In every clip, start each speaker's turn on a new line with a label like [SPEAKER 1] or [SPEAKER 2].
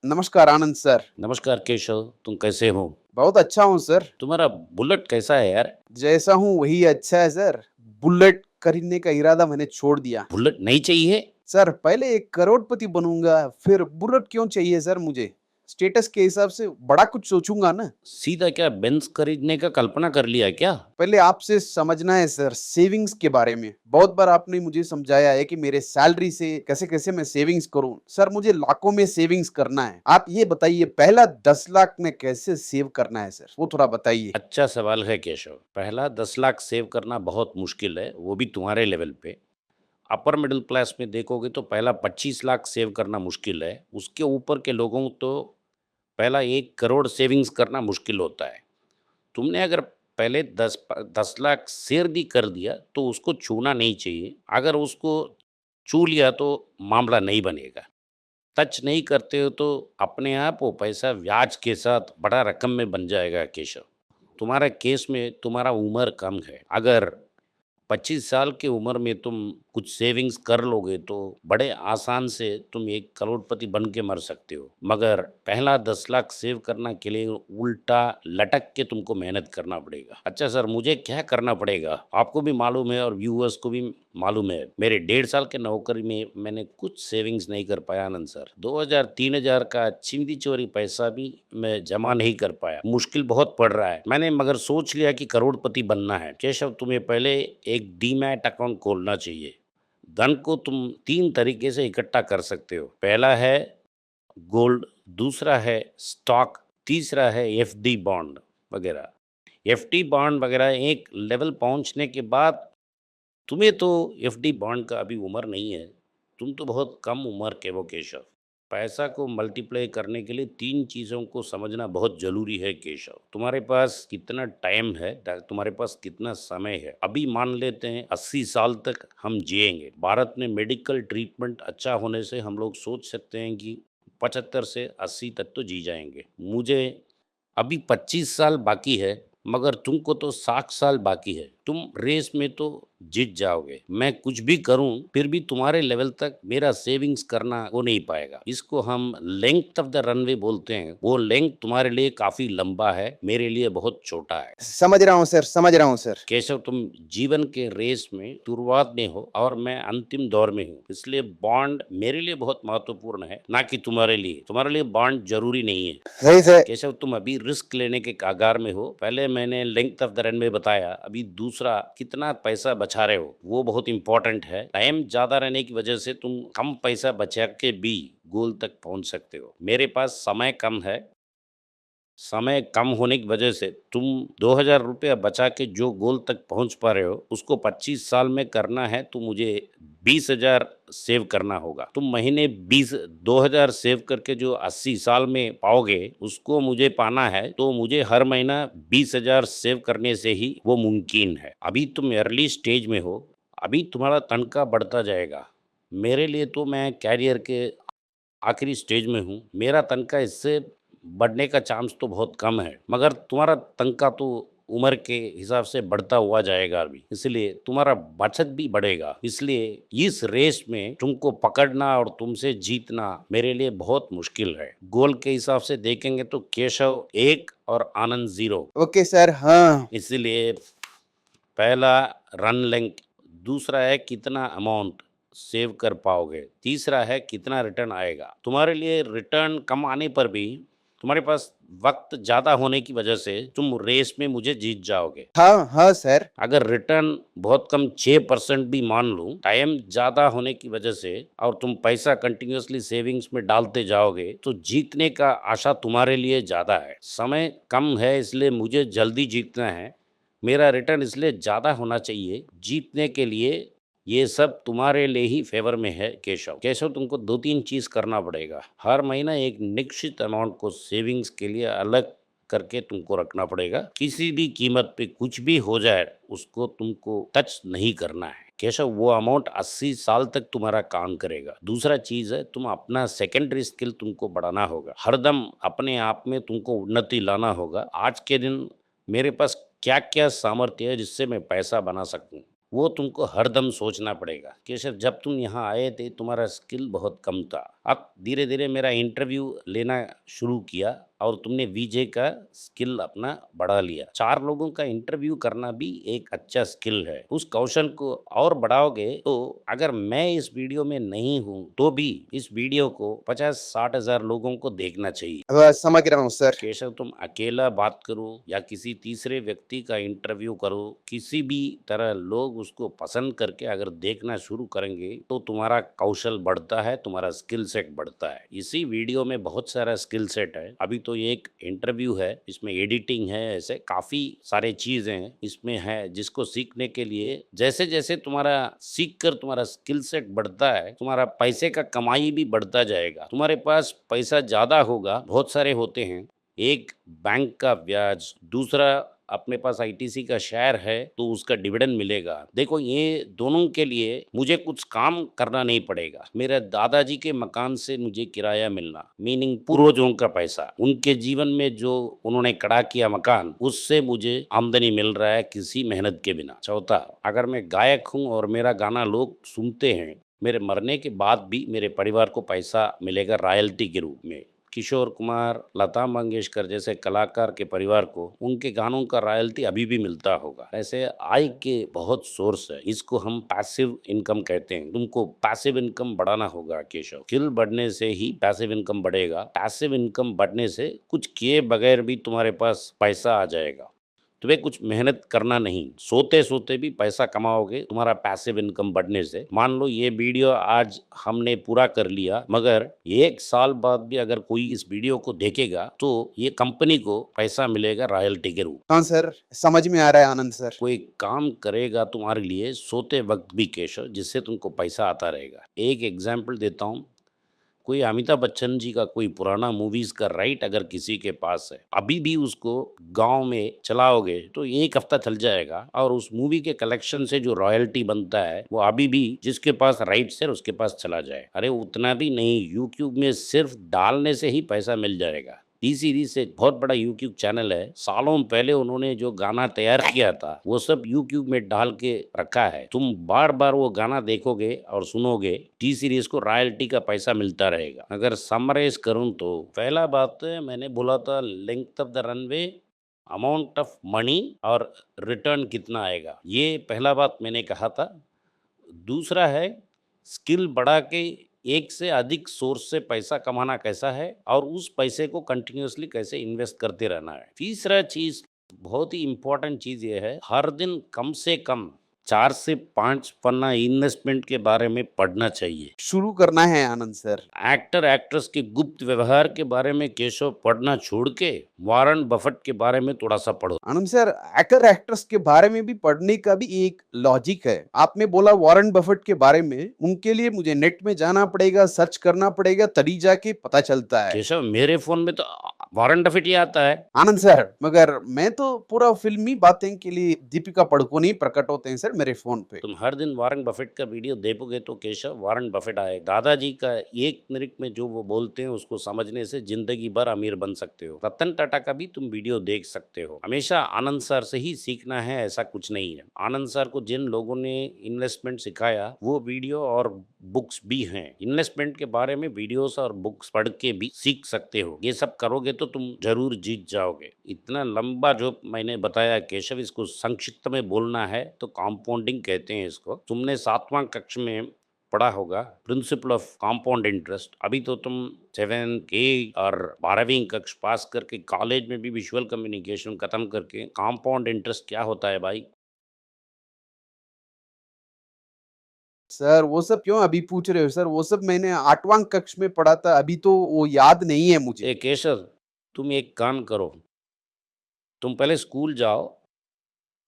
[SPEAKER 1] नमस्कार आनंद सर।
[SPEAKER 2] नमस्कार केशव, तुम कैसे हो?
[SPEAKER 1] बहुत अच्छा हूँ सर।
[SPEAKER 2] तुम्हारा बुलेट कैसा है यार?
[SPEAKER 1] जैसा हूँ वही अच्छा है सर। बुलेट खरीदने का इरादा मैंने छोड़ दिया।
[SPEAKER 2] बुलेट नहीं चाहिए?
[SPEAKER 1] सर पहले एक करोड़पति बनूँगा, फिर बुलेट क्यों चाहिए सर मुझे? स्टेटस के हिसाब से बड़ा कुछ सोचूँगा ना।
[SPEAKER 2] सीधा क्या बेंज खरीदने का कल्पना कर लिया क्या?
[SPEAKER 1] पहले आपसे समझना है सर सेविंग्स के बारे में। बहुत बार आपने मुझे समझाया है कि मेरे सैलरी से कैसे-कैसे मैं सेविंग्स करूँ। सर मुझे लाखों में सेविंग्स करना है। आप ये बताइए पहला 10 लाख में कैसे सेव करना है सर? वो थोड़ा बताइए।
[SPEAKER 2] अच्छा सवाल है केशव। पहला 10 लाख सेव करना बहुत मुश्किल है, वो भी तुम्हारे लेवल पे। अपर मिडिल क्लास में देखोगे तो पहला 25 लाख सेव करना मुश्किल है। उसके ऊपर के लोगों को तो पहला 1 करोड़ सेविंग्स करना मुश्किल होता है। तुमने अगर पहले 10 लाख शेर भी कर दिया तो उसको छूना नहीं चाहिए। अगर उसको छू लिया तो मामला नहीं बनेगा। टच नहीं करते हो तो अपने आप वो पैसा ब्याज के साथ बड़ा रकम में बन जाएगा केशव। तुम्हारा केस में तुम्हारा उम्र कम है। अगर 25 साल की उम्र में तुम कुछ सेविंग्स कर लोगे तो बड़े आसान से तुम एक करोड़पति बन के मर सकते हो। मगर पहला 10 लाख सेव करना के लिए उल्टा लटक के तुमको मेहनत करना पड़ेगा। अच्छा सर, मुझे क्या करना पड़ेगा? आपको भी मालूम है और व्यूअर्स को भी मालूम है। मेरे 1.5 साल के नौकरी में मैंने कुछ सेविंग्स नहीं कर पाया आनंद सर। 2000-3000 का चिंदी चोरी पैसा भी मैं जमा नहीं कर पाया। मुश्किल बहुत पड़ रहा है। मैंने मगर सोच लिया कि करोड़पति बनना है। केशव, तुम्हें पहले एक डीमैट अकाउंट खोलना चाहिए। धन को तुम 3 तरीके से इकट्ठा कर सकते हो। पहला है गोल्ड, दूसरा है स्टॉक, तीसरा है एफडी बॉन्ड वगैरह। एफडी बॉन्ड वगैरह एक लेवल पहुंचने के बाद तुम्हें तो एफडी बॉन्ड का अभी उम्र नहीं है। तुम तो बहुत कम उम्र के हो केशव। पैसा को मल्टीप्लाई करने के लिए 3 चीज़ों को समझना बहुत ज़रूरी है केशव। तुम्हारे पास कितना टाइम है, तुम्हारे पास कितना समय है। अभी मान लेते हैं 80 साल तक हम जिएंगे। भारत में मेडिकल ट्रीटमेंट अच्छा होने से हम लोग सोच सकते हैं कि 75 से 80 तक तो जी जाएंगे। मुझे अभी 25 साल बाकी है, मगर तुमको तो 60 साल बाकी है। तुम रेस में तो जीत जाओगे। मैं कुछ भी करूं फिर भी तुम्हारे लेवल तक मेरा सेविंग्स करना हो नहीं पाएगा। इसको हम लेंथ ऑफ द रनवे बोलते हैं। वो लेंथ तुम्हारे लिए काफी लंबा है, मेरे लिए बहुत छोटा है।
[SPEAKER 1] समझ रहा हूँ सर, समझ रहा हूँ सर।
[SPEAKER 2] केशव, तुम जीवन के रेस में शुरुआत में हो और मैं अंतिम दौर में हूँ, इसलिए बॉन्ड मेरे लिए बहुत महत्वपूर्ण है, ना कि तुम्हारे लिए। तुम्हारे लिए बॉन्ड जरूरी नहीं है।
[SPEAKER 1] सही से
[SPEAKER 2] केशव, तुम अभी रिस्क लेने के कागार में हो। पहले मैंने लेंथ ऑफ द रन में बताया, अभी दूसरा कितना पैसा बचा रहे हो वो बहुत इंपॉर्टेंट है। टाइम ज्यादा रहने की वजह से तुम कम पैसा बचा के भी गोल तक पहुंच सकते हो। मेरे पास समय कम है। समय कम होने की वजह से तुम 2000 रुपया बचा के जो गोल तक पहुंच पा रहे हो उसको 25 साल में करना है तो मुझे 20,000 सेव करना होगा। तुम महीने 2000 सेव करके जो 80 साल में पाओगे उसको मुझे पाना है तो मुझे हर महीना 20,000 सेव करने से ही वो मुमकिन है। अभी तुम अर्ली स्टेज में हो, अभी तुम्हारा तनख्वाह बढ़ता जाएगा। मेरे लिए तो मैं कैरियर के आखिरी स्टेज में हूँ। मेरा तनख्वाह इससे बढ़ने का चांस तो बहुत कम है, मगर तुम्हारा तनख्वाह तो उम्र के हिसाब से बढ़ता हुआ जाएगा अभी, इसलिए तुम्हारा बचत भी बढ़ेगा। इसलिए इस रेस में तुमको पकड़ना और तुमसे जीतना मेरे लिए बहुत मुश्किल है। गोल के हिसाब से देखेंगे तो केशव 1 और आनंद 0।
[SPEAKER 1] ओके सर, हाँ।
[SPEAKER 2] इसलिए पहला रन लेंथ, दूसरा है कितना अमाउंट सेव कर पाओगे, तीसरा है कितना रिटर्न आएगा। तुम्हारे लिए रिटर्न कम आने पर भी तुम्हारे पास वक्त ज़्यादा होने की वजह से तुम रेस में मुझे जीत जाओगे।
[SPEAKER 1] हाँ, हाँ सर।
[SPEAKER 2] अगर रिटर्न बहुत कम 6% भी मान लूँ, टाइम ज़्यादा होने की वजह से और तुम पैसा कंटिन्यूअसली सेविंग्स में डालते जाओगे तो जीतने का आशा तुम्हारे लिए ज़्यादा है। समय कम है इसलिए मुझे जल्दी जीतना है। मेरा रिटर्न इसलिए ज़्यादा होना चाहिए। जीतने के लिए ये सब तुम्हारे लिए ही फेवर में है केशव। केशव, तुमको 2-3 चीज़ करना पड़ेगा। हर महीना एक निश्चित अमाउंट को सेविंग्स के लिए अलग करके तुमको रखना पड़ेगा। किसी भी कीमत पे कुछ भी हो जाए उसको तुमको टच नहीं करना है केशव। वो अमाउंट 80 साल तक तुम्हारा काम करेगा। दूसरा चीज है, तुम अपना सेकेंडरी स्किल तुमको बढ़ाना होगा। हरदम अपने आप में तुमको उन्नति लाना होगा। आज के दिन मेरे पास क्या क्या सामर्थ्य है जिससे मैं पैसा बना सकूं, वो तुमको हरदम सोचना पड़ेगा। केशव, जब तुम यहाँ आए थे तुम्हारा स्किल बहुत कम था। अब धीरे धीरे मेरा इंटरव्यू लेना शुरू किया और तुमने वीजे का स्किल अपना बढ़ा लिया। 4 लोगों का इंटरव्यू करना भी एक अच्छा स्किल है। उस कौशल को और बढ़ाओगे तो अगर मैं इस वीडियो में नहीं हूँ तो भी इस वीडियो को 50-60 हज़ार लोगों को देखना चाहिए।
[SPEAKER 1] समझ रहा हूँ सर।
[SPEAKER 2] केशव, तुम अकेला बात करो या किसी तीसरे व्यक्ति का इंटरव्यू करो, किसी भी तरह लोग उसको पसंद करके अगर देखना शुरू करेंगे तो तुम्हारा कौशल बढ़ता है, तुम्हारा स्किल सेट बढ़ता है। इसी वीडियो में बहुत सारा स्किल सेट है। अभी तो ये एक इंटरव्यू है, इसमें एडिटिंग है, ऐसे काफी सारे चीजें इसमें है जिसको सीखने के लिए जैसे जैसे तुम्हारा सीख कर तुम्हारा स्किल सेट बढ़ता है, तुम्हारा पैसे का कमाई भी बढ़ता जाएगा। तुम्हारे पास पैसा ज्यादा होगा, बहुत सारे होते हैं, एक बैंक का ब्याज, दूसरा अपने पास आईटीसी का शेयर है तो उसका डिविडेंड मिलेगा। देखो, ये दोनों के लिए मुझे कुछ काम करना नहीं पड़ेगा। मेरे दादाजी के मकान से मुझे किराया मिलना, मीनिंग पूर्वजों का पैसा, उनके जीवन में जो उन्होंने खड़ा किया मकान, उससे मुझे आमदनी मिल रहा है किसी मेहनत के बिना। चौथा, अगर मैं गायक हूँ और मेरा गाना लोग सुनते हैं, मेरे मरने के बाद भी मेरे परिवार को पैसा मिलेगा रॉयल्टी के रूप में। किशोर कुमार, लता मंगेशकर जैसे कलाकार के परिवार को उनके गानों का रॉयल्टी अभी भी मिलता होगा। ऐसे आय के बहुत सोर्स है, इसको हम पैसिव इनकम कहते हैं। तुमको पैसिव इनकम बढ़ाना होगा केशव। स्किल बढ़ने से ही पैसिव इनकम बढ़ेगा। पैसिव इनकम बढ़ने से कुछ किए बगैर भी तुम्हारे पास पैसा आ जाएगा। तुम्हें कुछ मेहनत करना नहीं, सोते सोते भी पैसा कमाओगे तुम्हारा पैसिव इनकम बढ़ने से। मान लो ये वीडियो आज हमने पूरा कर लिया, मगर 1 साल बाद भी अगर कोई इस वीडियो को देखेगा तो ये कंपनी को पैसा मिलेगा रॉयल्टी के रूप।
[SPEAKER 1] हाँ सर, समझ में आ रहा है आनंद सर।
[SPEAKER 2] कोई काम करेगा तुम्हारे लिए सोते वक्त भी केशव, जिससे तुमको पैसा आता रहेगा। एक एग्जाम्पल देता हूँ, कोई अमिताभ बच्चन जी का कोई पुराना मूवीज का राइट अगर किसी के पास है, अभी भी उसको गांव में चलाओगे तो 1 हफ्ता चल जाएगा और उस मूवी के कलेक्शन से जो रॉयल्टी बनता है वो अभी भी जिसके पास राइट्स है उसके पास चला जाए। अरे उतना भी नहीं, यूट्यूब में सिर्फ डालने से ही पैसा मिल जाएगा। टी सीरीज से बहुत बड़ा यूट्यूब चैनल है, सालों पहले उन्होंने जो गाना तैयार किया था वो सब यूट्यूब में डाल के रखा है। तुम बार बार वो गाना देखोगे और सुनोगे, टी सीरीज को रॉयल्टी का पैसा मिलता रहेगा। अगर समराइज करूं तो पहला बात मैंने बोला था length of the runway, amount of money और रिटर्न कितना आएगा, ये पहला बात मैंने कहा था। दूसरा है स्किल बढ़ा के एक से अधिक सोर्स से पैसा कमाना कैसा है और उस पैसे को कंटिन्यूअसली कैसे इन्वेस्ट करते रहना है। तीसरा चीज, बहुत ही इंपॉर्टेंट चीज ये है, हर दिन कम से कम 4 से 5 पन्ना इन्वेस्टमेंट के बारे में पढ़ना चाहिए।
[SPEAKER 1] शुरू करना है आनंद सर।
[SPEAKER 2] एक्टर एक्ट्रेस के गुप्त व्यवहार के बारे में केशव पढ़ना छोड़ के वॉरेन बफेट के बारे में थोड़ा सा पढ़ो।
[SPEAKER 1] आनंद सर, एक्टर एक्ट्रेस के बारे में भी पढ़ने का भी एक लॉजिक है। आपने बोला वॉरेन बफेट के बारे में, उनके लिए मुझे नेट में जाना पड़ेगा, सर्च करना पड़ेगा, तभी जाके पता चलता है।
[SPEAKER 2] केशव, मेरे फोन में तो वॉरेन बफेट ही आता है।
[SPEAKER 1] आनंद सर, मगर मैं तो पूरा फिल्मी बातें के लिए दीपिका पादुकोण ही प्रकट होते हैं सर मेरे फोन पे।
[SPEAKER 2] तुम हर दिन वॉरेन बफेट का वीडियो देखोगे तो केशव वॉरेन बफेट आए। दादाजी का 1 मिनट में जो वो बोलते हैं उसको समझने से जिंदगी भर अमीर बन सकते हो। रतन टाटा का भी तुम वीडियो देख सकते हो। हमेशा आनंद सर से ही सीखना है ऐसा कुछ नहीं है। आनंद सर को जिन लोगों ने इन्वेस्टमेंट सिखाया वो वीडियो और बुक्स भी हैं। इन्वेस्टमेंट के बारे में वीडियोस और बुक्स पढ़ के भी सीख सकते हो। ये सब करोगे तो तुम जरूर जीत जाओगे। इतना लंबा जो मैंने बताया केशव, इसको संक्षिप्त में बोलना है तो कंपाउंडिंग कहते हैं इसको। तुमने 7वां कक्षा में पढ़ा होगा प्रिंसिपल ऑफ कंपाउंड इंटरेस्ट। अभी तो तुम 7th 8th और 12वीं कक्षा पास करके कॉलेज में भी विजुअल कम्युनिकेशन खत्म करके कंपाउंड इंटरेस्ट क्या होता है भाई?
[SPEAKER 1] सर वो सब क्यों अभी पूछ रहे हो सर? वो सब मैंने 8वां कक्षा में पढ़ा था, अभी तो वो याद नहीं है मुझे।
[SPEAKER 2] ए केशव, तुम एक काम करो, तुम पहले स्कूल जाओ,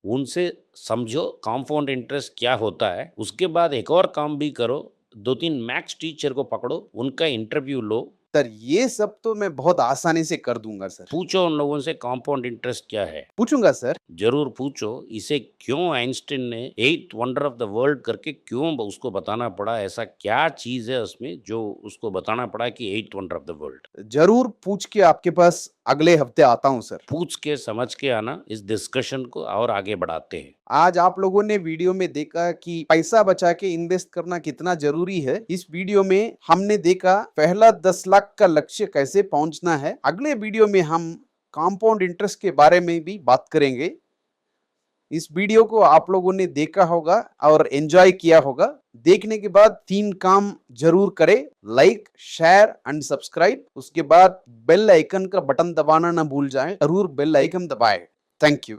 [SPEAKER 2] उनसे समझो कंपाउंड इंटरेस्ट क्या होता है। उसके बाद एक और काम भी करो, 2-3 मैथ्स टीचर को पकड़ो, उनका इंटरव्यू लो,
[SPEAKER 1] सर ये सब तो मैं बहुत आसानी से कर दूंगा सर।
[SPEAKER 2] पूछो उन लोगों से कंपाउंड इंटरेस्ट क्या है।
[SPEAKER 1] पूछूंगा सर।
[SPEAKER 2] जरूर पूछो, इसे क्यों आइंस्टीन ने 8th wonder of the world करके क्यों उसको बताना पड़ा, ऐसा क्या चीज है उसमें जो उसको बताना पड़ा कि 8th wonder of the world.
[SPEAKER 1] जरूर पूछ के आपके पास अगले हफ्ते आता हूं सर।
[SPEAKER 2] पूछ के समझ के आना, इस डिस्कशन को और आगे बढ़ाते हैं।
[SPEAKER 1] आज आप लोगों ने वीडियो में देखा कि पैसा बचा के इन्वेस्ट करना कितना जरूरी है। इस वीडियो में हमने देखा पहला 10 लाख का लक्ष्य कैसे पहुंचना है। अगले वीडियो में हम कंपाउंड इंटरेस्ट के बारे में भी बात करेंगे। इस वीडियो को आप लोगों ने देखा होगा और एंजॉय किया होगा। देखने के बाद 3 काम जरूर करें, लाइक, शेयर एंड सब्सक्राइब। उसके बाद बेल आइकन का बटन दबाना ना भूल जाएं, जरूर बेल आइकन दबाएं। Thank you.